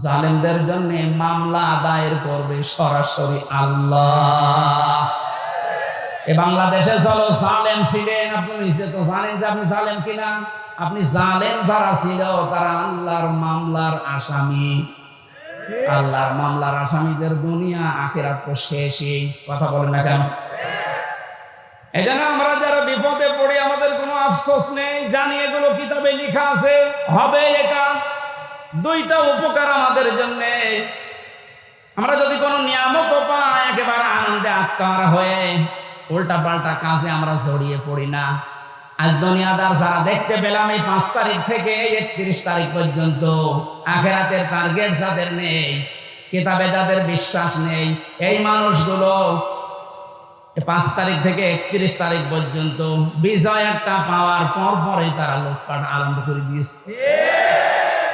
জালেমদের জন্য মামলা আদায়ের করবে সরাসরি আল্লাহ। এ বাংলাদেশে চলো জালেম ছিলেন, আপনি নিজে তো জানেন যে আপনি জালেম কিনা। আপনি জালেম যারা ছিল তারা আল্লাহর মামলার আসামি। আল্লাহর মামলার আসামিদের দুনিয়া আখিরাত তো শেষই। কথা বলেন না কেন? এই জন্য আমরা যারা বিপদে পড়ি আমাদের কোনো আফসোস নেই, জানি এগুলো কিতাবে লেখা আছে, হবে এটা। দুইটা উপকার আমাদের জন্য। আমরা যদি কোনো নিয়ামত পাই একেবারে আনন্দে আত্মহারা হয়ে উল্টা পাল্টা কাজে আমরা জড়িয়ে পড়ি না। আজ দুনিয়াদার যারা দেখতে পেলাম এই 5 তারিখ থেকে 31 তারিখ পর্যন্ত, আখিরাতের টার্গেট যাদের নেই, কিতাবে যাদের বিশ্বাস নেই, এই মানুষগুলো 5 তারিখ থেকে 31 তারিখ পর্যন্ত বিজয় একটা পাওয়ার পরই তারা লুটপাট আরম্ভ করে দিয়েছে।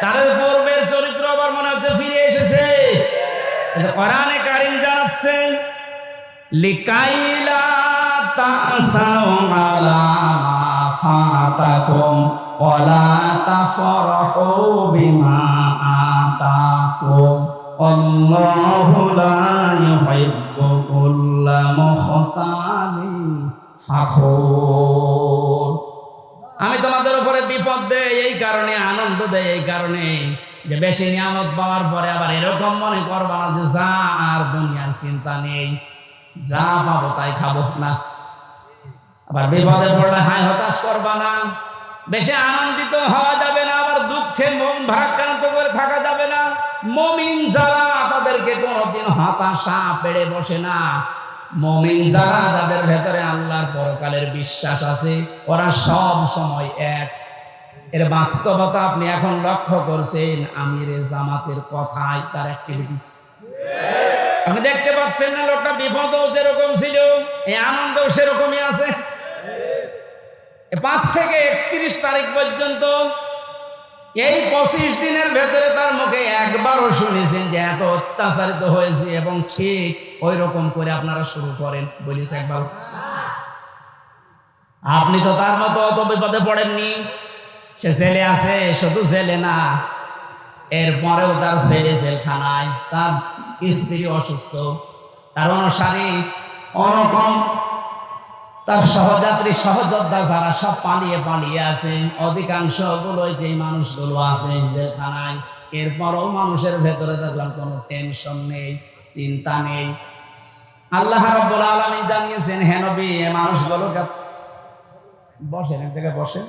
তাদের পূর্বের চরিত্র আবার মনে হচ্ছে ফিরে এসেছে। কোরআনে কারীম জানাচ্ছে, লিকাইলা তাসাউ আলা মা ফাতাকুম ওয়ালা তাফরাহু বিমা আতাকুম আল্লাহু লা ইউহিব্বু কুল্লা মুখতালিন ফাখুর। আমি তোমাদের উপরে বিপদ দেই এই কারণে, আনন্দ দেই এই কারণে যে বেশি নিয়ামত পাওয়ার পরে আবার এরকম মনে করবা না যে যা আর দুনিয়ার চিন্তা নেই, যা পাবো তাই খাবো না। আবার বিপদে পড়লে হায় হতাশ করবা না। বেশি আনন্দিত হওয়া যাবে না, আবার দুঃখে মন ভারাক্রান্ত করে থাকা যাবে না। মুমিন যারা তাদেরকে কোনোদিন হতাশা পেড়ে বসে না। মুমিন যারা, যাদের ভেতরে আল্লাহর পরকালের বিশ্বাস আছে, ওরা সব সময় এক। এর বাস্তবতা আপনি এখন লক্ষ্য করছেন আমিরে জামাতের কথায়, তার অ্যাক্টিভিটিস আপনি দেখতে পাচ্ছেন না। লোকটা বিপদও যেরকম ছিল, এই আনন্দও সেরকমই আছে। 5 থেকে 31 তারিখ পর্যন্ত এই 25 দিনের ভেতরে তার মুখে একবারও শুনেছেন যে এত অত্যাচারিত হয়েছে, এবং ঠিক ওই রকম করে আপনারা শুরু করেন বলেছে একবার? আপনি তো তার মতো অত বিপদে পড়েননি। সে জেলে আছে, শুধু জেলে না, এরপরেও তার ছেলে জেলখানায়, তার স্ত্রী অসুস্থ, তার অনুসারী অরকম, তার সহযাত্রী সহযোদ্ধা যারা সব পালিয়ে পালিয়ে আছে, অধিকাংশ গুলো যে মানুষগুলো আছে জেলখানায়, এরপরও মানুষের ভেতরে দেখলাম কোনো টেনশন নেই, চিন্তা নেই। আল্লাহ রাব্বুল আলামিন জানিয়েছেন, হে নবী, এই মানুষগুলোকে বসেন, এক জায়গায় বসেন।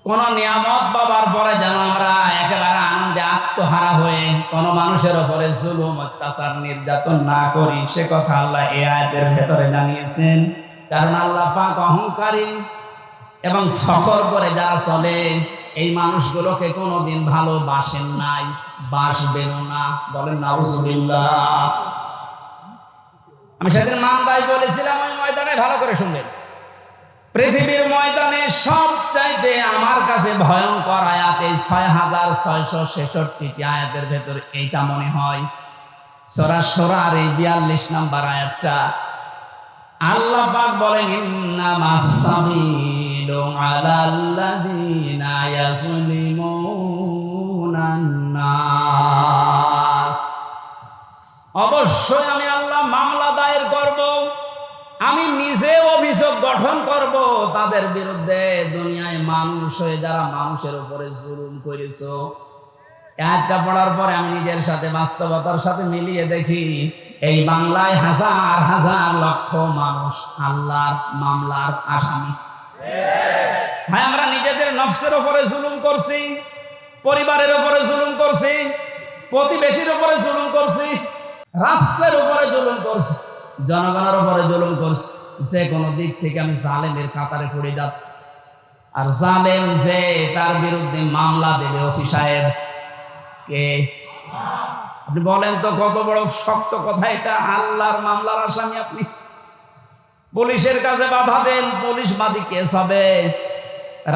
কোন নিয়ামত পাবার পরে যেন আমরা একেবারে আনন্দে আত্মহারা হয়ে কোন মানুষের উপরে জুলুম অত্যাচার নির্যাতন না করি, সে কথা আল্লাহ এই আয়াতের ভেতরে জানিয়েছেন। কারণ আল্লাহ পাক অহংকারী এবং ফখর করে যারা চলে, এই মানুষগুলোকে কোনোদিন ভালোবাসেন নাই, বাসবেনও না। বলেন নাউজুবিল্লাহ। আমি সেদিন মান্দায় বলেছিলাম, ওই ময়দানে ভালো করে শুনবেন, পৃথিবীর ময়দানে সবচাইতে আমার কাছে ভয়ঙ্কর আয়াত এই 6666টি আয়াতের ভেতরে এইটা মনে হয়। সূরা শুরার এই 42 নম্বর আয়াতটা আল্লাহ পাক বলেন, ইন্নামাস সাবিলু আলাল্লাযিনা ইয়াজলিমুনান নাস। অবশ্যই আমি আল্লাহ মামলা দায়ের করব, আমি নিজে অভিযোগ গঠন করব তাদের বিরুদ্ধে, দুনিয়ায় মানুষ হয়ে যারা মানুষের উপরে জুলুম করেছো। একটা পড়ার পরে আমি নিজের সাথে বাস্তবতার সাথে মিলিয়ে দেখি, এই বাংলায় হাজার হাজার লক্ষ মানুষ আল্লাহর মামলার আসামি। ভাই, আমরা নিজেদের নফসের উপরে জুলুম করছি, পরিবারের উপরে জুলুম করছি, প্রতিবেশীর উপরে জুলুম করছি, রাষ্ট্রের উপরে জুলুম করছি, জনগণের উপরে জুলুম করছি। যে কোনো দিক থেকে আমি জালেমের কাতারে পড়ে যাচ্ছি। আর জালেম যে, তার বিরুদ্ধে মামলা দেবে ওসি সাহেব কে? আপনি বলেন তো, কত বড় শক্ত কথা এটা। আল্লাহর মামলার আসামি আপনি। পুলিশের কাছে বাধা দেন, পুলিশ বাদী কেস হবে।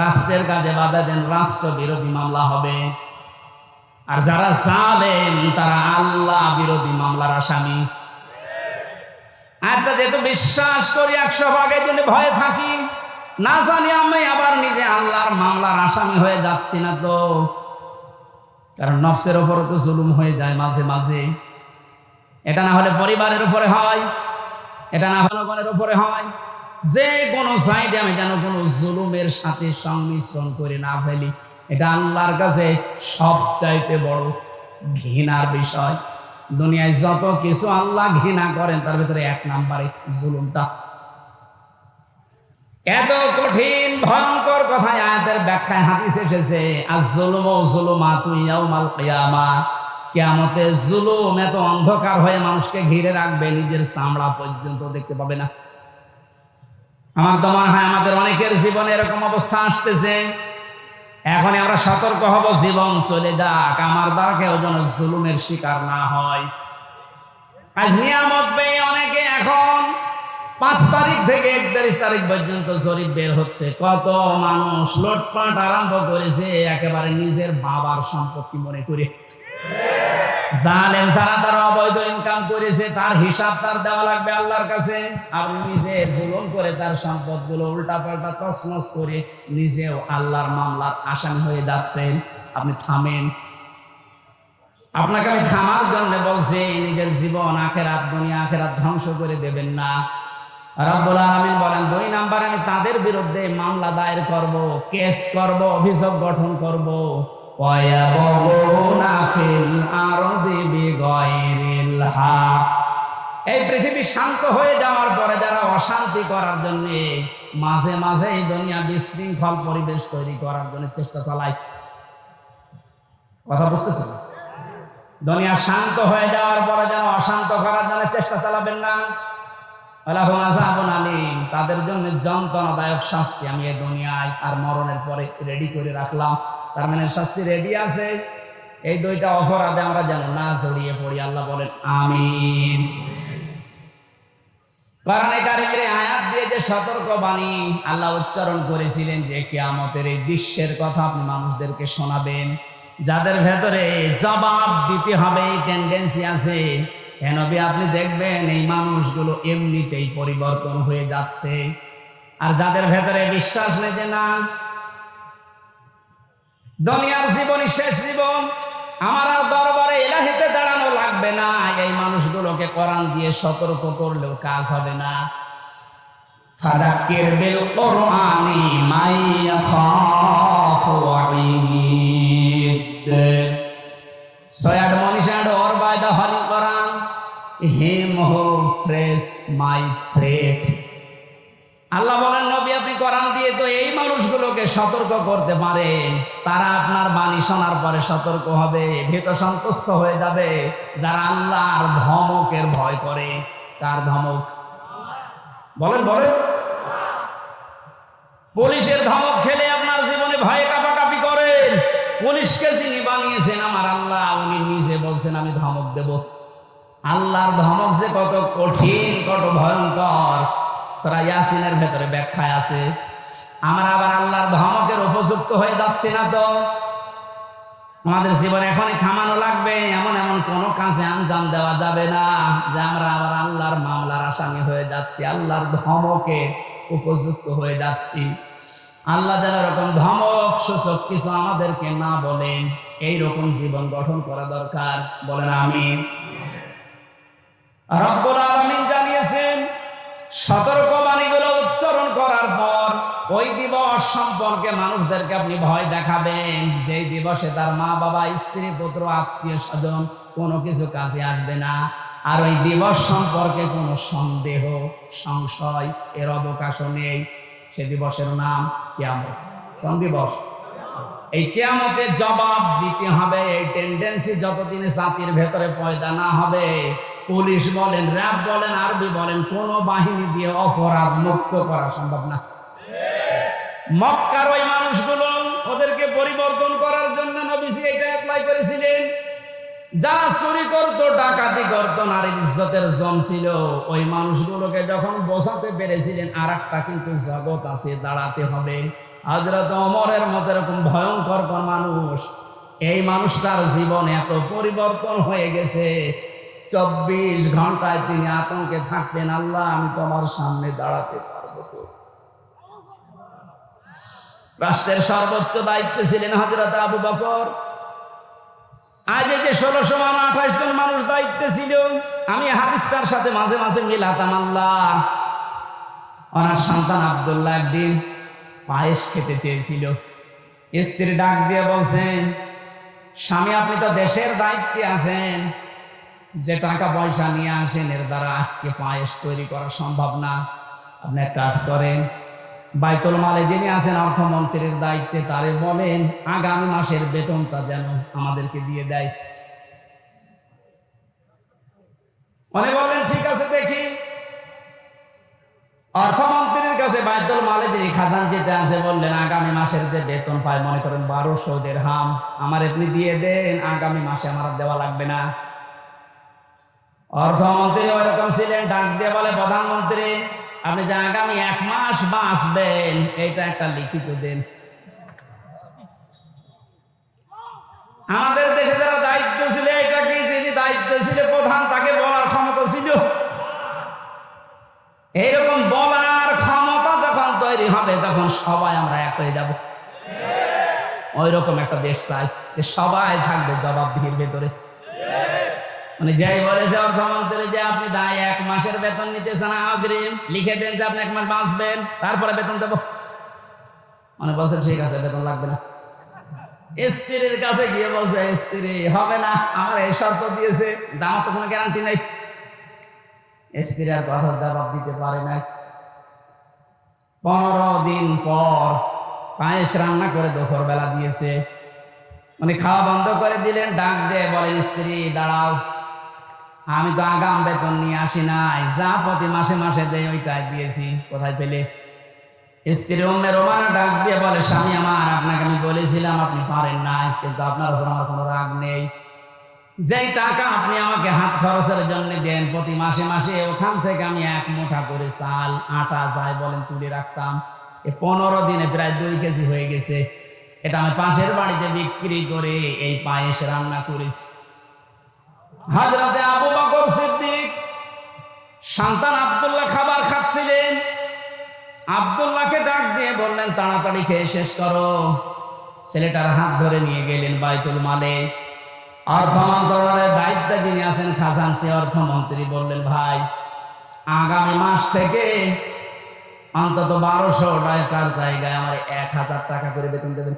রাষ্ট্রের কাজে বাধা দেন, রাষ্ট্র বিরোধী মামলা হবে। আর যারা জালেম তারা আল্লাহ বিরোধী মামলার আসামি। আজকে যেহেতু বিশ্বাস করি 100 ভাগ, এই জন্য ভয়ে থাকি, না জানি আমি আবার নিজে আল্লাহর মামলার আসামি হয়ে যাচ্ছি না তো। কারণ নফসের উপরে তো জুলুম হয়ে যায় মাঝে মাঝে। এটা না হলে পরিবারের উপরে হয়, এটা না হলে জনগণের উপরে হয়। যে কোনো সাইডে আমি যেন কোনো জুলুমের সাথে সংমিশ্রণ করে না ফেলি, এটা আল্লাহর কাছে সবচাইতে বড় ঘৃণার বিষয়। দুনিয়ায় যত কিছু আল্লাহ ঘৃণা করেন তার ভিতরে 1 নম্বরে জুলুমটা। এত কঠিন ভয়ঙ্কর কথা আয়াতের ব্যাখ্যায় হাদিস এসেছে, আয-যুলুমু যুলুমাতুন ইয়াউমাল কিয়ামা। কিয়ামতে জুলুম এত অন্ধকার হয়ে মানুষকে ঘিরে রাখবে, নিজের চামড়া পর্যন্ত দেখতে পাবে না। আমার তো মনে হয় আমাদের অনেকের জীবনে এরকম অবস্থা আসতেছে। এখন আমরা সতর্ক হব, জীবন চলে যাক, আমার দ্বারা কেউ যেন জুলুমের শিকার না হয়। আজ নিয়ামত পেয়ে অনেকে এখন 5 তারিখ থেকে 31 তারিখ পর্যন্ত জরিপ বের হচ্ছে, কত মানুষ লুটপাট আরম্ভ করেছে একেবারে নিজের বাবার সম্পত্তি মনে করে। জালেম যারা তারা অবৈধ ইনকাম করেছে, তার হিসাব তার দেওয়া লাগবে আল্লাহর কাছে। আপনি নিজে জুলুম করে তার সম্পদগুলো উল্টাপাল্টা তছনছ করে নিজেও আল্লাহর মামলার আসামি হয়ে যাচ্ছেন। আপনি থামেন। আপনাকে আমি থামার জন্য বলছি, নিজের জীবন আখেরাত, দুনিয়া আখেরাত ধ্বংস করে দেবেন না। রব্বুল আলামিন বলেন, 2 নম্বরে আমি তাদের বিরুদ্ধে মামলা দায়ের করব, কেস করব, অভিযোগ গঠন করব। এই পৃথিবী শান্ত হয়ে যাওয়ার পরে যারা অশান্তি করার জন্য মাঝে মাঝে এই দুনিয়া বিশৃঙ্খল পরিবেশ তৈরি করার জন্য চেষ্টা চালায়, কথা বুঝতেছেন? দুনিয়া শান্ত হয়ে যাওয়ার পরে যেন অশান্ত করার জন্য চেষ্টা চালাবেন না। তাদের জন্য যন্ত্রণাদায়ক শাস্তি আমি এই দুনিয়ায় আর মরণের পরে রেডি করে রাখলাম। তার মানে শাস্তি রেডি আছে। এই 2টা অপরাধে আমরা যেন না জড়িয়ে পড়ি। আল্লাহ বলেন আমিন। কোরআনে কারীমের আয়াত দিয়ে যে সতর্কবাণী আল্লাহ উচ্চারণ করেছিলেন যে কিয়ামতের এই দৃশ্যের কথা আপনি মানুষদেরকে শোনাবেন, যাদের ভেতরে জবাব দিতে হবে এই টেন্ডেন্সি আছে, হে নবী আপনি দেখবেন এই মানুষগুলো এমনিতেই পরিবর্তন হয়ে যাচ্ছে। আর যাদের ভেতরে বিশ্বাস নেই যে না, দুনিয়ার জীবনই শেষ জীবন, আমার আর দরবারে ইলাহিতে দাঁড়ানো লাগবে না, এই মানুষগুলো মানুষগুলোকে কোরআন দিয়ে সতর্ক করলেও কাজ হবে না। ফাযাক্কির বিল কুরআনি মান ইয়াখাফু ওয়াঈদ। So admonition or by the Holy Quran, him who frays my threat. আল্লাহ বলেন নবী আপনি কোরআন দিয়ে তো এই মানুষগুলোকে সতর্ক করতে পারেন, তারা আপনার বাণী শোনার পরে সতর্ক হবে, ভীত সন্তুষ্ট হয়ে যাবে, যারা আল্লাহর ধমকের ভয় করে। কার ধমক? বলেন বলেন। পুলিশের ধমক খেলে আপনার জীবনে ভয়ে কাঁপাকাঁপি করেন। পুলিশকে যিনি বানিয়েছেন আমার আল্লাহ, উনি নিজে বলছেন আমি ধমক দেব। আল্লাহর ধমক যে কত কঠিন, কত ভয়ঙ্কর, সূরা ইয়াসিনের ভেতরে ব্যাখ্যায় আছে। আমরা আবার আল্লাহর ধমকের উপযুক্ত হয়ে যাচ্ছি না তো? আমাদের জীবনে এখনই থামানো লাগবে। এমন এমন কোনো কাজে আঞ্জাম দেওয়া যাবে না যে আমরা আবার আল্লাহর মামলার আসামি হয়ে যাচ্ছি, আল্লাহর ধমকে উপযুক্ত হয়ে যাচ্ছি। আল্লাহ যেন এরকম ধমক সূচক কিছু আমাদেরকে না বলেন, এইরকম জীবন গঠন করা দরকার। বলেন আমিন। রব্বুল আলামিন জানিয়েছেন সতর্কবাণীগুলো উচ্চারণ করার পর ওই দিবস সম্পর্কে মানুষদেরকে আপনি ভয় দেখাবেন, যেই দিবসে তার মা বাবা, স্ত্রী, পুত্র, আত্মীয় স্বজন কোনো কিছু কাজে আসবে না। আর ওই দিবস সম্পর্কে কোনো সন্দেহ, সংশয় এর অবকাশও নেই। সে দিবসের নাম কিয়ামত। কোন দিবস? এই কিয়ামতে জবাব দিতে হবে। এই টেন্ডেন্সি যতদিন জাতির ভেতরে পয়দা না হবে, পুলিশ বলেন, র্যাব বলেন, আরবি বলেন, কোন বাহিনী দিয়ে অপরাধ মুক্ত করা সম্ভব না। মক্কার ওই মানুষগুলো, ওদেরকে পরিবর্তন করার জন্য নবীজি এটা অ্যাপ্লাই করেছিলেন। যারা চুরি করতো, ডাকাতি করতো, নারীর ইজ্জতের জম ছিল, ওই মানুষগুলোকে যখন বোঝাতে পেরেছিলেন আর একটা কিন্তু জগৎ আছে, দাঁড়াতে হবে। হযরত ওমরের মতো এরকম ভয়ঙ্কর মানুষ, এই মানুষটার জীবন এত পরিবর্তন হয়ে গেছে, 24 ঘন্টায় তিনি আতঙ্কে থাকতেন, আল্লাহ আমি তোমার সামনে দাঁড়াতে পারবো তো? রাষ্ট্রের সর্বোচ্চ দায়িত্বে ছিলেন হযরত আবু বকর। আজ এই যে 1600 28 জন মানুষ দায়িত্বে ছিল, আমি হাদিসটার সাথে মাঝে মাঝে মিলাতাম। আল্লাহ, ওনার সন্তান আব্দুল্লাহ একদিন পায়েস খেতে চেয়েছিল। স্ত্রী ডাক দিয়ে বলছেন, স্বামী আপনি তো দেশের দায়িত্বে আছেন, যে টাকা পয়সা নিয়ে আসেন এর দ্বারা আজকে পায়েস তৈরি করা সম্ভব না। আপনি এক কাজ করেন, বাইতুল মালে যিনি আছেন অর্থমন্ত্রীর দায়িত্বে, তারে বলেন আগামী মাসের বেতনটা যেন আমাদেরকে দিয়ে দেয়। উনি বলেন ঠিক আছে দেখি। অর্থমন্ত্রীর কাছে বাইতুল মালে যিনি খাজানচিতে আছে বললেন আগামী মাসের যে বেতন পায়, মনে করেন 1200 দিরহাম, আমার আপনি দিয়ে দেন, আগামী মাসে আমার দেওয়া লাগবে না। অর্থমন্ত্রী ওইরকম ছিলেন, ডাক দিয়ে বলে প্রধানমন্ত্রী আপনি যে আগামী 1 মাস বাঁচবেন এটা একটা লিখিত দেন। আমাদের দেশে যারা দায়িত্ব ছিল, এটা কি যিনি দায়িত্ব ছিল প্রধান, তাকে বলার ক্ষমতা ছিল? এইরকম বলার ক্ষমতা যখন তৈরি হবে তখন সবাই আমরা এক হয়ে যাব। ওই রকম একটা দেশ চাই যে সবাই থাকবে জবাবদিহির ভেতরে। মানে যাই বলেছে অর্থমন্ত্রী যে আপনি 1 মাসের বেতন নিতে চান অগ্রিম, লিখে দেন যে আপনি 1 মাস বাঁচবেন, তারপরে বেতন দেবো। মানে বলছে ঠিক আছে, বেতন লাগবে না। স্ত্রীর কাছে গিয়ে বলছে, স্ত্রী হবে না, আমার এই শর্ত দিয়েছে, আমার তো কোনো গ্যারান্টি নাই। স্ত্রী আর কথা জবাব দিতে পারে না। 15 দিন পর পায়েস রান্না করে দুপুর বেলা দিয়েছে, মানে খাওয়া বন্ধ করে দিলেন। ডাক দিয়ে বলেন স্ত্রী দাঁড়াও, আমি তো আগাম বেতন নিয়ে আসি নাই, যা প্রতি মাসে মাসে দেয় ওইটাই দিয়েছি, কোথায় পেলে? স্ত্রী উম্মে রোমানা ডাক দিয়ে বলে স্বামী আমার, আপনাকে আমি বলেছিলাম আপনি পারেন নাই, কিন্তু আপনার উপর আমার কোনো রাগ নেই। যেই টাকা আপনি আমাকে হাত খরচের জন্য দেন প্রতি মাসে মাসে, ওখান থেকে আমি 1 মুঠা করে চাল, আটা যাই বলেন তুলে রাখতাম। 15 দিনে প্রায় 2 কেজি হয়ে গেছে। এটা আমি পাশের বাড়িতে বিক্রি করে এই পায়েস রান্না করেছি। হযরতে আবু বকর সিদ্দিক সন্তান আব্দুল্লাহ খাবার খাচ্ছিলেন। আব্দুল্লাহকে ডাক দিয়ে বললেন তাড়াতাড়ি খেয়ে শেষ করো। ছেলেটার হাত ধরে নিয়ে গেলেন বাইতুল মালে। অর্থ মন্ত্রণালয়ের দায়িত্ব যিনি আছেন খাজাঞ্চি অর্থমন্ত্রী বললেন, ভাই আগামী মাস থেকে অন্তত 1200 টাকার জায়গায় আমার 1000 টাকা করে বেতন দেবেন।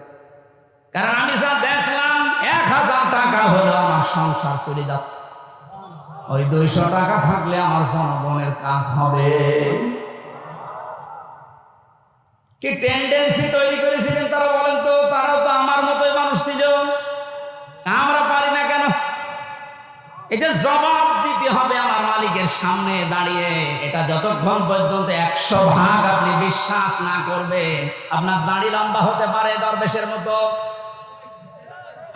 কারণ আমি যা দেখলাম 1000 টাকা হলো আমার সংসার চলে যাচ্ছে, ওই 200 টাকা থাকলে আমার জনগণের কাজ হবে। কি টেন্ডেন্সি তৈরি করেছিলেন তারা বলেন তো? তারাও তো আমার মতোই মানুষ ছিল, আমরা পারি না কেন? এই যে জবাব দিতে হবে আমার মালিকের সামনে দাঁড়িয়ে, এটা যতক্ষণ পর্যন্ত 100 ভাগ আপনি বিশ্বাস না করবেন, আপনার দাড়ি লম্বা হতে পারে দরবেশের মতো,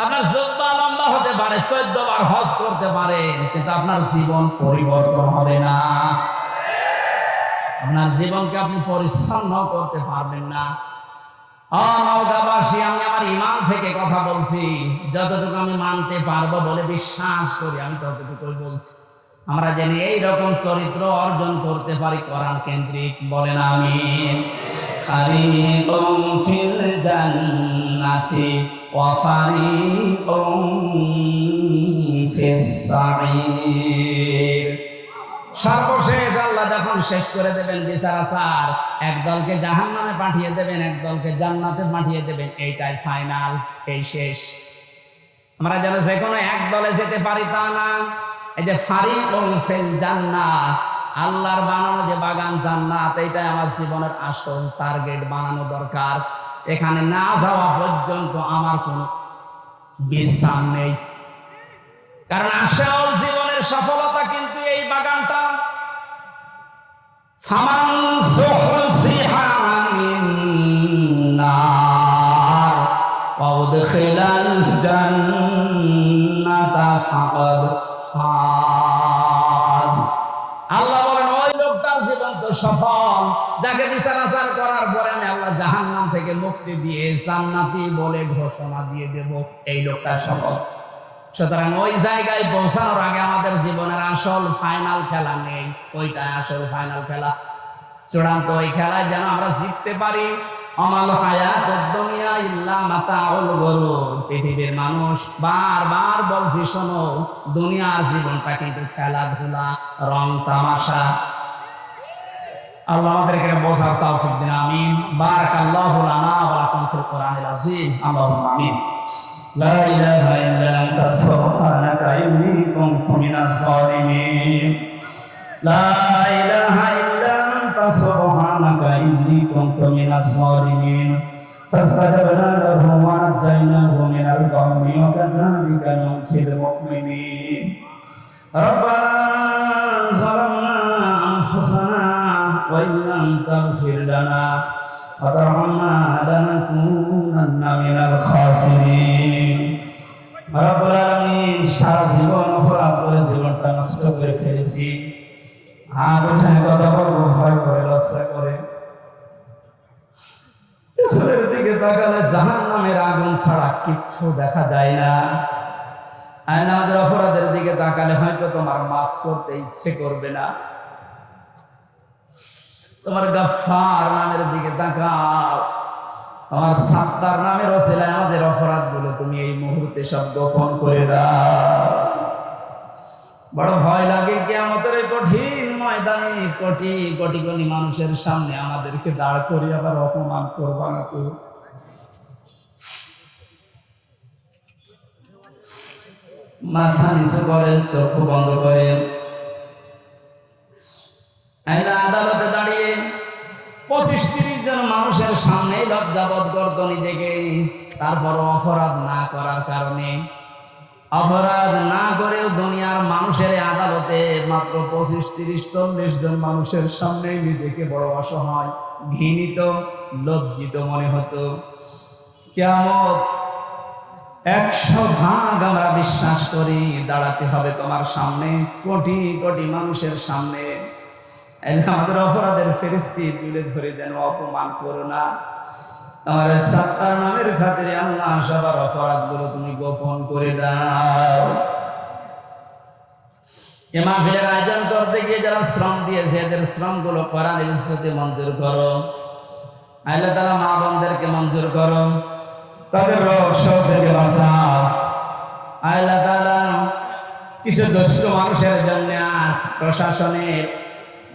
আপনার জুব্বা লম্বা হতে পারে, 14 বার হজ করতে পারেন, কিন্তু আপনার জীবন পরিবর্তন হবে না। আপনার জীবনকে আপনি পরিচ্ছন্ন করতে পারবেন না। নওগাঁবাসী, আমি আমার ইমান থেকে কথা বলছি, যতটুকু আমি মানতে পারবো বলে বিশ্বাস করি আমি ততটুকুই বলছি। আমরা যেন এইরকম চরিত্র অর্জন করতে পারি কোরআন কেন্দ্রিক, বলেন আমিন। ফারিকুম ফিল জান্নাতি ওয়া ফারিকুম ফিস সাঈর। সর্বশেষ আল্লাহ যখন শেষ করে দেবেন বিচার আচার, একদলকে জাহান্নামে পাঠিয়ে দেবেন, একদলকে জান্নাতে পাঠিয়ে দেবেন, এইটাই ফাইনাল, এই শেষ। আমরা যেন যে কোনো এক দলে যেতে পারি তা না। এই যে ফারিকুম ফিল জান্নাত, আল্লাহর বানানো যে বাগান জান্নাত, এইটাই আমার জীবনের আসল টার্গেট বানানো দরকার। এখানে না যাওয়া পর্যন্ত আমার কোনো বিশ্রাম নেই, কারণ আসল জীবনের সফলতা কিন্তু এই বাগানটা। ফামান যুহজিহা আনিন নার ওয়া উদখিলাল জান্নাতা ফাকাদ ফাজ। আল্লাহ বলেন ওই লোকটার জীবন তো সফল, যাকে বিচার আচার করার পরে আমি আল্লাহ জাহান্নাম থেকে মুক্তি দিয়ে জান্নাতি বলে ঘোষণা দিয়ে দেব, এই লোকটা সফল। সুতরাং ওই জায়গায় পৌঁছানোর আগে আমাদের জীবনের আসল ফাইনাল খেলা নেই, ওইটাই আসল ফাইনাল খেলা, চূড়ান্ত ওই খেলায় যেন আমরা জিততে পারি। আমাল হায়াতুদ দুনিয়া ইল্লা মাতাউল গুরুর। পৃথিবীর মানুষ বারবার বলছি, শোনো, দুনিয়ার জীবনটা কিন্তু খেলাধুলা, রং তামাশা। আল্লাহ আমাদেরকে বোঝার তৌফিক দিন, আমিন। বারাকাল্লাহু লানা ওয়া লাকুম ফিল কোরআনিল আযীম। আল্লাহুম্মা আমিন। لا إله إلا أنت سبحانك إني كنت من الظالمين. لا إله إلا أنت سبحانك إني كنت من الظالمين. فاستجبنا له ونجيناه من الغم وكذلك ننجي المؤمنين. ربنا ظلمنا أنفسنا وإن لم تغفر لنا وترحمنا لنكونن من الخاسرين. রব্বুল আলামিন, সারা জীবন অপরাধ করে জীবনটা নষ্ট করে ফেলেছি, আর উঠে কথা বলবো ভয় করে, লজ্জা করে। পিছনের দিকে তাকালে জাহান্নামের আগুন ছাড়া কিচ্ছু দেখা যায় না। আমাদের অপরাধের দিকে তাকালে হয়তো তোমার মাফ করতে ইচ্ছে করবে না। তোমার গাফফার নামের দিকে তাকাও, তোমার সাত্তার নামের ওসিলায় আমাদের অপরাধগুলো তুমি এই মুহূর্তে সব গোপন করে দাও। বড় ভয় লাগে কিয়ামতের এই কঠিন ময়দানে কোটি কোটি কোটি মানুষের সামনে আমাদেরকে দাঁড় করিয়ে আবার অপমান করবা না তো? মাথা নিচু করেন, চোখ বন্ধ করেন। আদালতে দাঁড়িয়ে 25-30 জন মানুষের সামনে লজ্জাবোধ গর্দনি দেখে, তারপর অপরাধ না করার কারণে, অপরাধ না করেও দুনিয়ার মানুষের আদালতে মাত্র 25-30-40 জন মানুষের সামনে নিজেকে বড় অসহায়, ঘৃণিত, লজ্জিত মনে হতো। কিয়ামত 100 ভাগ আমরা বিশ্বাস করি দাঁড়াতে হবে তোমার সামনে, কোটি কোটি মানুষের সামনে। আমাদের অপরাধের ফেরেশতি তুলে ধরে দেন, অপমান করো না। আমার সাত্তার নামের খাতিরে আল্লাহ সবার অপরাধগুলো তুমি গোপন করে দাও। এ মাহফিলের আয়োজন করতে গিয়ে যারা শ্রম দিয়েছে, এদের শ্রমগুলো কোরআনের ইজ্জতে মঞ্জুর করো। আল্লাহ তাআলা মা বোনদেরকে মঞ্জুর করো, তাদের রোগ শোক থেকে বাঁচাও। আল্লাহ তাআলা কিছু দুষ্ট মানুষের জন্য আজ প্রশাসনের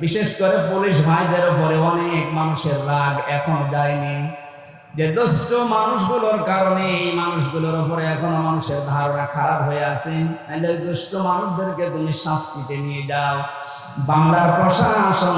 বিশেষ করে পুলিশ ভাইদের উপরে অনেক মানুষের রাগ এখনো যায়নি, যে দুষ্ট মানুষগুলোর কারণে এই মানুষগুলোর উপরে এখনো মানুষের ধারণা খারাপ হয়ে আছে। দুষ্ট মানুষদেরকে তুমি শাস্তিতে নিয়ে যাও। বাংলার প্রশাসন